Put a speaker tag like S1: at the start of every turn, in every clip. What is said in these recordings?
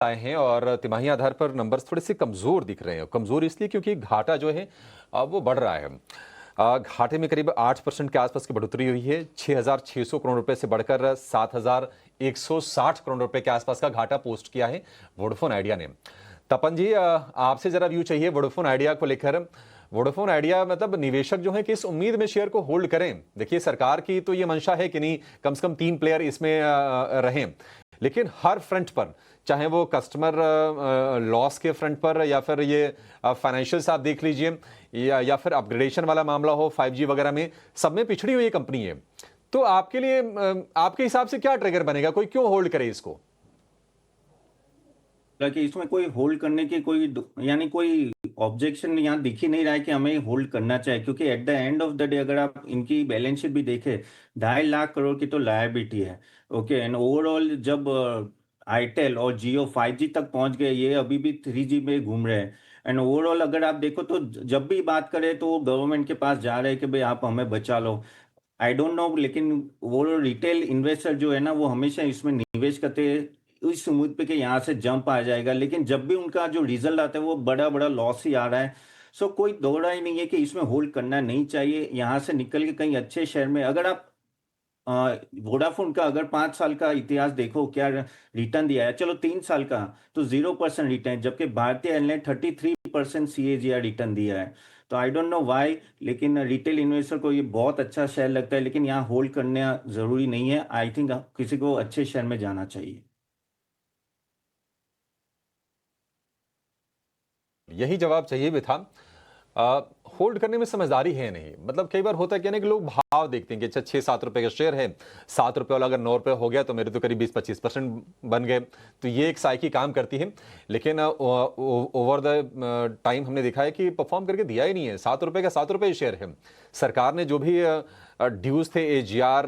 S1: आए हैं और तिमाही आधार पर नंबर्स थोड़े से कमजोर दिख रहे हैं। कमजोर इसलिए क्योंकि घाटा जो है वो बढ़ रहा है। घाटे में करीब 8% के आसपास की बढ़ोतरी हुई है। 6,600 करोड़ रुपए से बढ़कर 7,160 करोड़ रुपए के आसपास का घाटा पोस्ट किया है वोडाफोन आइडिया ने। तपन जी, आपसे जरा व्यू चाहिए वोडाफोन आइडिया को लेकर। वोडाफोन आइडिया मतलब निवेशक जो है किस उम्मीद में शेयर को होल्ड करें? देखिए, सरकार की तो ये मंशा है कि नहीं कम से कम 3 प्लेयर इसमें रहें, लेकिन हर फ्रंट पर, चाहे वो कस्टमर लॉस के फ्रंट पर या फिर ये फाइनेंशियल आप देख लीजिए या फिर अपग्रेडेशन वाला मामला हो 5G वगैरह में, सब में पिछड़ी हुई कंपनी है। तो आपके लिए आपके हिसाब से क्या ट्रिगर बनेगा? कोई क्यों होल्ड करे इसको?
S2: कि इसमें कोई होल्ड करने की यानी कोई ऑब्जेक्शन यहाँ दिख ही नहीं रहा है कि हमें होल्ड करना चाहिए, क्योंकि at the end of the day अगर आप इनकी बैलेंस शीट भी देखें, 2.5 लाख करोड़ की तो लायबिलिटी है। ओके, एंड ओवरऑल जब आईटेल और जियो 5G तक पहुंच गए, ये अभी भी 3G में घूम रहे हैं। एंड ओवरऑल अगर आप देखो तो जब भी बात करें तो गवर्नमेंट के पास जा रहे हैं कि भाई आप हमें बचा लो। आई डोंट नो, लेकिन वो रिटेल इन्वेस्टर जो है ना, वो हमेशा इसमें निवेश करते हैं इस उम्मीद पे कि यहाँ से जंप आ जाएगा, लेकिन जब भी उनका जो रिजल्ट आता है वो बड़ा बड़ा लॉस ही आ रहा है। सो कोई दो राय नहीं है कि इसमें होल्ड करना नहीं चाहिए। यहाँ से निकल के कहीं अच्छे शहर में, अगर आप वोडाफोन का अगर 5 साल का इतिहास देखो, क्या रिटर्न दिया है, चलो 3 साल का तो 0% रिटर्न, जबकि भारतीय एयरलाइन 33% CAGR रिटर्न दिया है। तो आई डोंट नो व्हाई, लेकिन रिटेल इन्वेस्टर को ये बहुत अच्छा शेयर लगता है, लेकिन यहाँ होल्ड करना जरूरी नहीं है। आई थिंक किसी को अच्छे शेयर में जाना चाहिए।
S1: यही जवाब चाहिए भी था। होल्ड करने में समझदारी है नहीं। मतलब कई बार होता है क्या ना कि लोग भाव देखते हैं कि अच्छा 6-7 रुपए का शेयर है, 7 रुपए वाला अगर 9 रुपए हो गया तो मेरे तो करीब 20-25% बन गए। तो ये एक साइकी काम करती है, लेकिन ओवर द टाइम हमने देखा है कि परफॉर्म करके दिया ही नहीं है। 7 रुपए का 7 रुपए शेयर है। सरकार ने जो भी ड्यूज थे AGR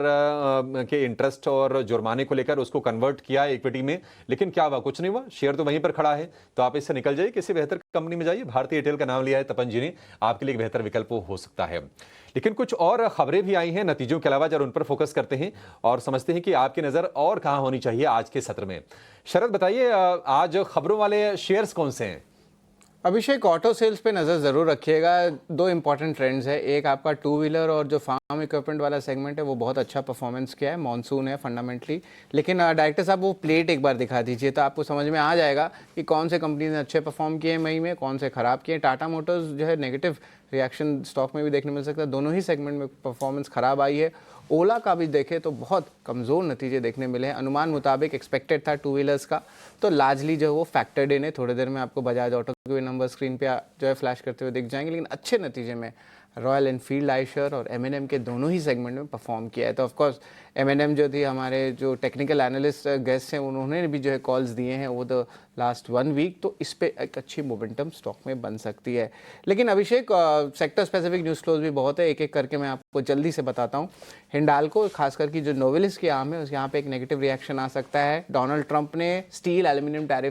S1: के इंटरेस्ट और जुर्माने को लेकर उसको कन्वर्ट किया इक्विटी में, लेकिन क्या हुआ? कुछ नहीं हुआ। शेयर तो वहीं पर खड़ा है। तो आप इससे निकल जाइए, किसी बेहतर कंपनी में जाइए। भारतीय एयरटेल का नाम लिया है तपन जी ने, आपके लिए एक बेहतर विकल्प हो सकता है। लेकिन कुछ और खबरें भी आई हैं नतीजों के अलावा, जरा उन पर फोकस करते हैं और समझते हैं कि आपकी नजर और कहां होनी चाहिए आज के सत्र में। शरद बताइए, आज खबरों वाले शेयर्स कौन से हैं?
S3: अभिषेक, ऑटो सेल्स पे नज़र ज़रूर रखिएगा। दो इंपॉर्टेंट ट्रेंड्स है। एक आपका टू व्हीलर और जो फार्म इक्विपमेंट वाला सेगमेंट है वो बहुत अच्छा परफॉर्मेंस किया है। मॉनसून है फंडामेंटली, लेकिन डायरेक्टर साहब वो प्लेट एक बार दिखा दीजिए तो आपको समझ में आ जाएगा कि कौन से कंपनी ने अच्छे परफॉर्म किए मई में, कौन से ख़राब किए। टाटा मोटर्स जो है नेगेटिव रिएक्शन स्टॉक में भी देखने मिल सकता है। दोनों ही सेगमेंट में परफॉर्मेंस ख़राब आई है। ओला का भी देखें तो बहुत कमज़ोर नतीजे देखने मिले हैं। अनुमान मुताबिक एक्सपेक्टेड था टू व्हीलर्स का, तो लार्जली जो है वो फैक्टर्ड इन है। थोड़ी देर में आपको बजाज ऑटो के नंबर स्क्रीन पे जो है फ्लैश करते हुए दिख जाएंगे, लेकिन अच्छे नतीजे में रॉयल एनफील्ड, आइशर और M&M के दोनों ही सेगमेंट में परफॉर्म किया है। तो ऑफकोर्स M&M जो थी, हमारे जो टेक्निकल एनालिस्ट गेस्ट हैं उन्होंने भी जो है कॉल्स दिए हैं ओवर द लास्ट 1 वीक, तो इस पे एक अच्छी मोमेंटम स्टॉक में बन सकती है। लेकिन अभिषेक, सेक्टर स्पेसिफिक न्यूज़ फ्लोज भी बहुत है, एक एक करके मैं आपको जल्दी से बताता हूँ। हिंडाल्को, खासकर की जो नोवेलिस की आम है, उस यहाँ पे एक नेगेटिव रिएक्शन आ सकता है। डोनाल्ड ट्रंप ने स्टील एल्यूमिनियम टैरिफ